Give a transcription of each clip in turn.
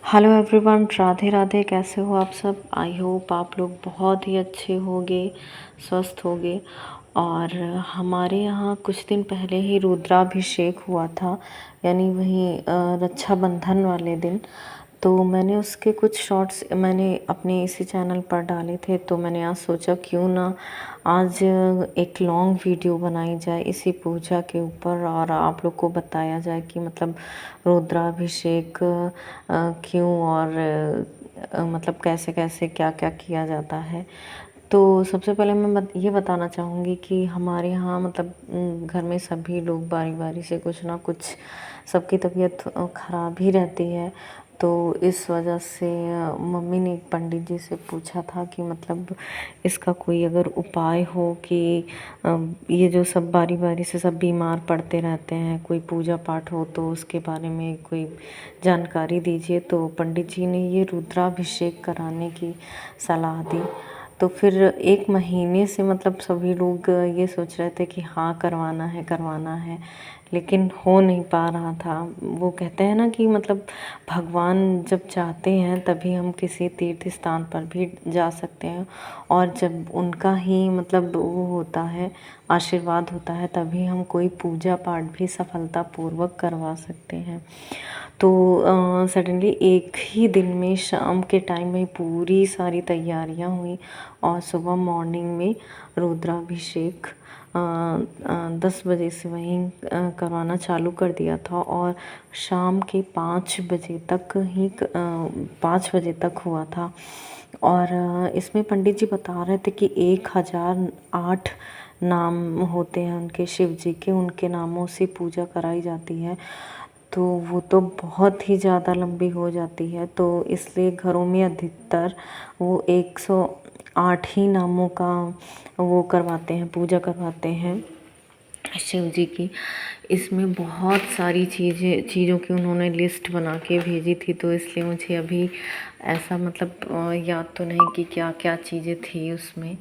Hello everyone, Radhe Radhe. कैसे हो आप सब? आई होप आप लोग बहुत ही अच्छे होंगे, स्वस्थ होंगे। और हमारे यहाँ कुछ दिन पहले ही रुद्राभिषेक हुआ था, यानी वही रक्षाबंधन वाले दिन। तो मैंने उसके कुछ शॉर्ट्स मैंने अपने इसी चैनल पर डाले थे, तो मैंने आज सोचा क्यों ना आज एक लॉन्ग वीडियो बनाई जाए इसी पूजा के ऊपर, और आप लोग को बताया जाए कि मतलब रुद्राभिषेक क्यों, और मतलब कैसे कैसे क्या क्या किया जाता है। तो सबसे पहले मैं ये बताना चाहूँगी कि हमारे यहाँ मतलब घर में सभी लोग बारी बारी से कुछ ना कुछ, सबकी तबीयत ख़राब ही रहती है। तो इस वजह से मम्मी ने एक पंडित जी से पूछा था कि मतलब इसका कोई अगर उपाय हो कि ये जो सब बारी बारी से सब बीमार पड़ते रहते हैं, कोई पूजा पाठ हो तो उसके बारे में कोई जानकारी दीजिए। तो पंडित जी ने ये रुद्राभिषेक कराने की सलाह दी। तो फिर 1 महीने से मतलब सभी लोग ये सोच रहे थे कि हाँ करवाना है, लेकिन हो नहीं पा रहा था। वो कहते हैं ना कि मतलब भगवान जब चाहते हैं तभी हम किसी तीर्थ स्थान पर भी जा सकते हैं, और जब उनका ही मतलब वो होता है, आशीर्वाद होता है, तभी हम कोई पूजा पाठ भी सफलतापूर्वक करवा सकते हैं। तो सडनली एक ही दिन में शाम के टाइम में पूरी सारी तैयारियां हुई, और सुबह मॉर्निंग में रुद्राभिषेक 10 बजे से वहीं करवाना चालू कर दिया था, और शाम के 5 बजे तक ही 5 बजे तक हुआ था। और इसमें पंडित जी बता रहे थे कि 1008 नाम होते हैं उनके, शिव जी के, उनके नामों से पूजा कराई जाती है। तो वो तो बहुत ही ज़्यादा लंबी हो जाती है, तो इसलिए घरों में अधिकतर वो 108 ही नामों का वो करवाते हैं, पूजा करवाते हैं शिव जी की। इसमें बहुत सारी चीज़ों की उन्होंने लिस्ट बना के भेजी थी, तो इसलिए मुझे अभी ऐसा मतलब याद तो नहीं कि क्या क्या चीज़ें थी उसमें।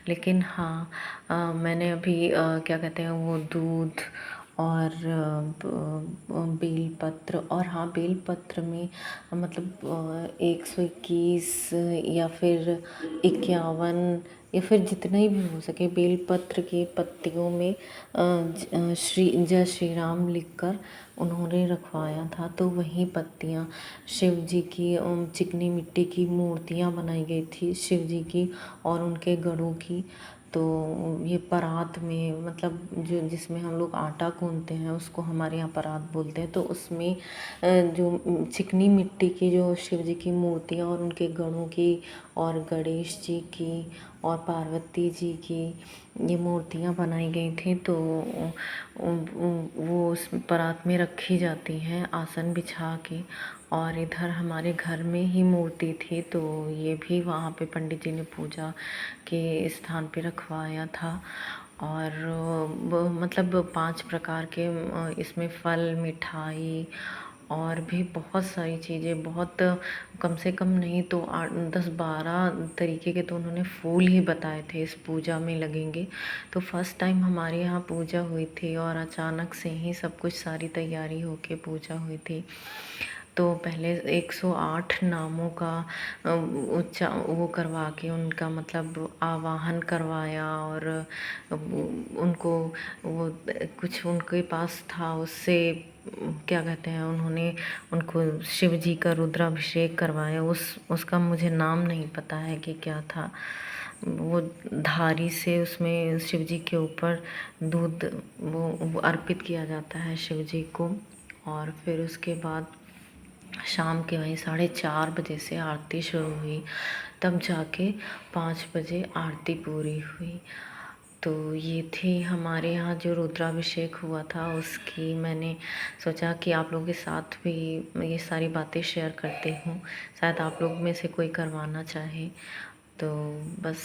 लेकिन हाँ, मैंने अभी क्या कहते हैं वो दूध और बेलपत्र, और हाँ बेलपत्र में मतलब 121 या फिर 51 या फिर जितना ही भी हो सके, बेलपत्र की पत्तियों में जय श्री राम लिखकर उन्होंने रखवाया था। तो वही पत्तियाँ शिव जी की चिकनी मिट्टी की मूर्तियाँ बनाई गई थी शिव जी की और उनके गढ़ों की। तो ये परात में मतलब जो जिसमें हम लोग आटा गूंथते हैं उसको हमारे यहाँ परात बोलते हैं। तो उसमें जो चिकनी मिट्टी की जो शिव जी की मूर्तियाँ और उनके गढ़ों की और गणेश जी की और पार्वती जी की ये मूर्तियाँ बनाई गई थी। तो वो उस परात में रखी जाती हैं आसन बिछा के, और इधर हमारे घर में ही मूर्ति थी, तो ये भी वहाँ पे पंडित जी ने पूजा के स्थान पे रखवाया था। और मतलब 5 प्रकार के इसमें फल, मिठाई और भी बहुत सारी चीज़ें, बहुत कम से कम नहीं तो 10-12 तरीके के तो उन्होंने फूल ही बताए थे इस पूजा में लगेंगे। तो फर्स्ट टाइम हमारे यहाँ पूजा हुई थी, और अचानक से ही सब कुछ सारी तैयारी होके पूजा हुई थी। तो पहले 108 नामों का वो करवा के उनका मतलब आवाहन करवाया, और उनको वो कुछ उनके पास था, उससे क्या कहते हैं उन्होंने उनको शिव जी का रुद्राभिषेक करवाया। उसका मुझे नाम नहीं पता है कि क्या था। वो धारी से उसमें शिव जी के ऊपर दूध वो अर्पित किया जाता है शिव जी को। और फिर उसके बाद शाम के वही 4:30 बजे से आरती शुरू हुई, तब जाके 5 बजे आरती पूरी हुई। तो ये थी हमारे यहाँ जो रुद्राभिषेक हुआ था, उसकी मैंने सोचा कि आप लोगों के साथ भी ये सारी बातें शेयर करती हूँ, शायद आप लोग में से कोई करवाना चाहे। तो बस